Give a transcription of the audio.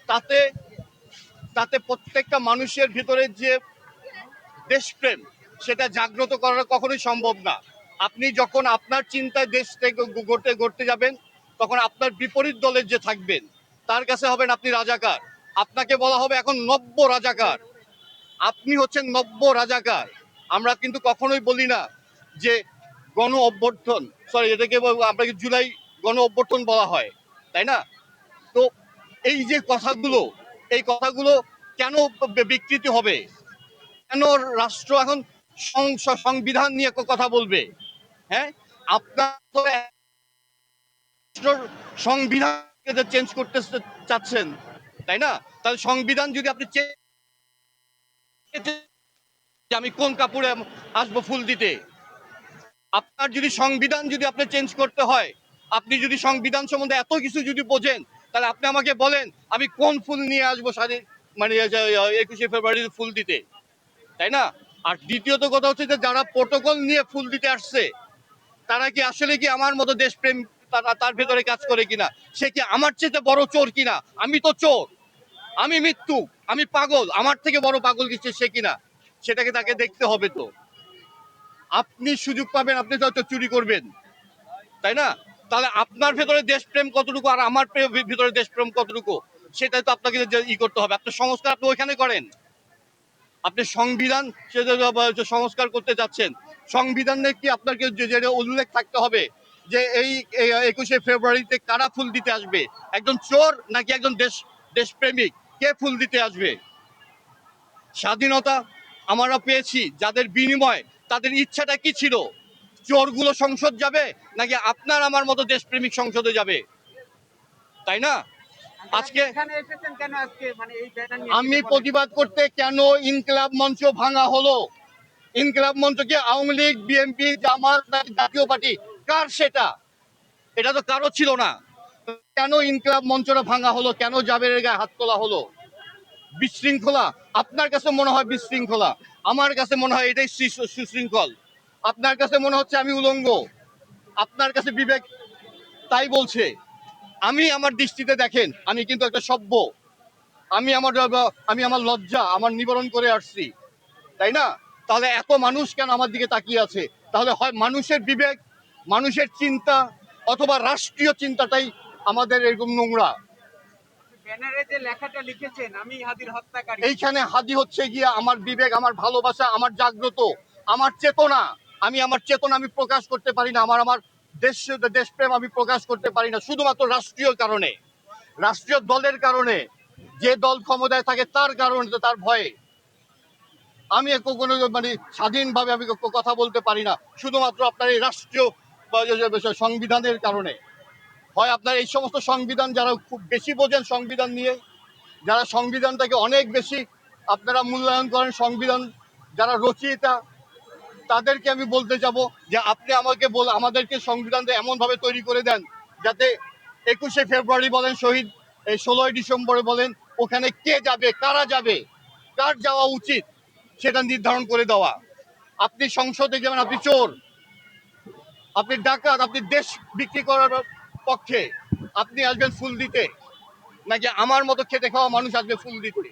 তাতে তাতে প্রত্যেকটা মানুষের ভিতরে যে দেশপ্রেম সেটা জাগ্রত করা কখনোই সম্ভব না। আপনি যখন আপনার চিন্তায় দেশ থেকে গড়তে গড়তে যাবেন, তখন আপনার বিপরীত দলের যে থাকবেন তার কাছে হবেন আপনি রাজাকার। আপনাকে বলা হবে এখন নব্য রাজাকার। আপনি হচ্ছেন নব্য রাজাকার। আমরা কিন্তু কখনোই বলি না যে গণ অভ্যর্থন, সরি এটাকে আপনাকে জুলাই গণ অভ্যর্থন বলা হয়, তাই না? তো এই যে কথাগুলো, এই কথাগুলো কেন বিকৃতি হবে? কেন রাষ্ট্র এখন সংবিধান নিয়ে কথা বলবে? হ্যাঁ, আপনার তো সংবিধানকে চেঞ্জ করতে চাচ্ছেন, তাই না? তাহলে সংবিধান যদি আপনি আমি কোন কাপড়ে আসবো ফুল দিতে? আপনার যদি সংবিধান যদি আপনি চেঞ্জ করতে হয়, আপনি যদি সংবিধান সম্বন্ধে এত কিছু যদি বোঝেন, তাহলে আপনি আমাকে বলেন আমি কোন ফুল নিয়ে আসবো মানে 21শে ফেব্রুয়ারি ফুল দিতে, তাই না? আর দ্বিতীয়ত কথা হচ্ছে যে যারা প্রোটোকল নিয়ে ফুল দিতে আসছে, তারা কি আসলে কি আমার মতো দেশপ্রেম তার ভেতরে কাজ করে কিনা? সে কি আমার চেয়ে বড় চোর কিনা? আমি তো চোর, আমি মৃত্যু, আমি পাগল, আমার থেকে বড় পাগল কিছু সে কিনা, সেটাকে তাকে দেখতে হবে। তো আপনি সুযোগ পাবেন, আপনি হয়তো চুরি করবেন, তাই না? তাহলে আপনার ভেতরে দেশপ্রেম কতটুকু আর আমার ভিতরে দেশপ্রেম কতটুকু, সেটাই তো আপনাকে করতে হবে। আপনার সংস্কার আপনি ওইখানে করেন। আপনি সংবিধান সংস্কার করতে যাচ্ছেন, সংবিধানে কি আপনাকে যেটা উল্লেখ থাকতে হবে যে এই 21শে ফেব্রুয়ারিতে কারা ফুল দিতে আসবে? একজন চোর নাকি একজন দেশপ্রেমিক? কে ফুল দিতে আসবে? স্বাধীনতা আমরা পেয়েছি যাদের বিনিময়, তাদের ইচ্ছাটা কি ছিল? চোরগুলো সংসদ যাবে নাকি আপনার আমার মতো দেশপ্রেমিক সংসদে যাবে, তাই না? আজকে আমি প্রতিবাদ করতে কেন ইনকিলাব মঞ্চ ভাঙা হলো? ইনকিলাব মঞ্চ কি আওয়ামী লীগ, বিএনপি, জামাত নাকি জাতীয় পার্টি? কার সেটা? এটা তো কারো ছিল না। কেন ইনকিলাব মঞ্চটা ভাঙা হলো? কেন জাবেরের গায়ে হাত তোলা হলো? বিশৃঙ্খলা? আপনার কাছে মনে হয় বিশৃঙ্খলা, আমার কাছে মনে হয় এটাই সুশৃঙ্খল। আপনার কাছে মনে হচ্ছে আমি উলঙ্গ, আপনার কাছে বিবেক তাই বলছে। আমি আমার দৃষ্টিতে দেখেন, আমি কিন্তু একটা সভ্য, আমি আমার লজ্জা আমার নিবারণ করে আসছি, তাই না? তাহলে এত মানুষ কেন আমার দিকে তাকিয়ে আছে? তাহলে হয় মানুষের বিবেক, মানুষের চিন্তা, অথবা রাষ্ট্রীয় চিন্তাটাই আমাদের এরকম নোংরা। এইখানে হাদি হচ্ছে গিয়ে আমার বিবেক, আমার ভালোবাসা, আমার জাগ্রত, আমার চেতনা। আমার চেতনা আমি প্রকাশ করতে পারি না, আমার দেশপ্রেম আমি প্রকাশ করতে পারি না শুধুমাত্র রাষ্ট্রীয় কারণে, রাষ্ট্রীয় দলের কারণে। যে দল ক্ষমতায় থাকে তার কারণে, তার ভয়ে আমি কোনো মানে স্বাধীনভাবে আমি কথা বলতে পারি না, শুধুমাত্র আপনার এই রাষ্ট্রীয় সংবিধানের কারণে। হয় আপনার এই সমস্ত সংবিধান, যারা খুব বেশি বোঝেন সংবিধান নিয়ে, যারা সংবিধানটাকে অনেক বেশি আপনারা মূল্যায়ন করেন, সংবিধান যারা রচয়িতা, তাদেরকে আমি বলতে যাব যে আপনি আমাদেরকে সংবিধানটা এমনভাবে তৈরি করে দেন যাতে 21শে ফেব্রুয়ারি বলেন, শহীদ এই 16ই ডিসেম্বরে বলেন, ওখানে কে যাবে, কারা যাবে, কার যাওয়া উচিত সেটা নির্ধারণ করে দেওয়া। আপনি সংসদে যাবেন, আপনি চোর, আপনি ডাকাত, আপনি দেশ বিক্রি করার পক্ষে, আপনি আসবেন ফুল দিতে, নাকি আমার মতো খেটে খাওয়া মানুষ আসবে ফুল দিতে?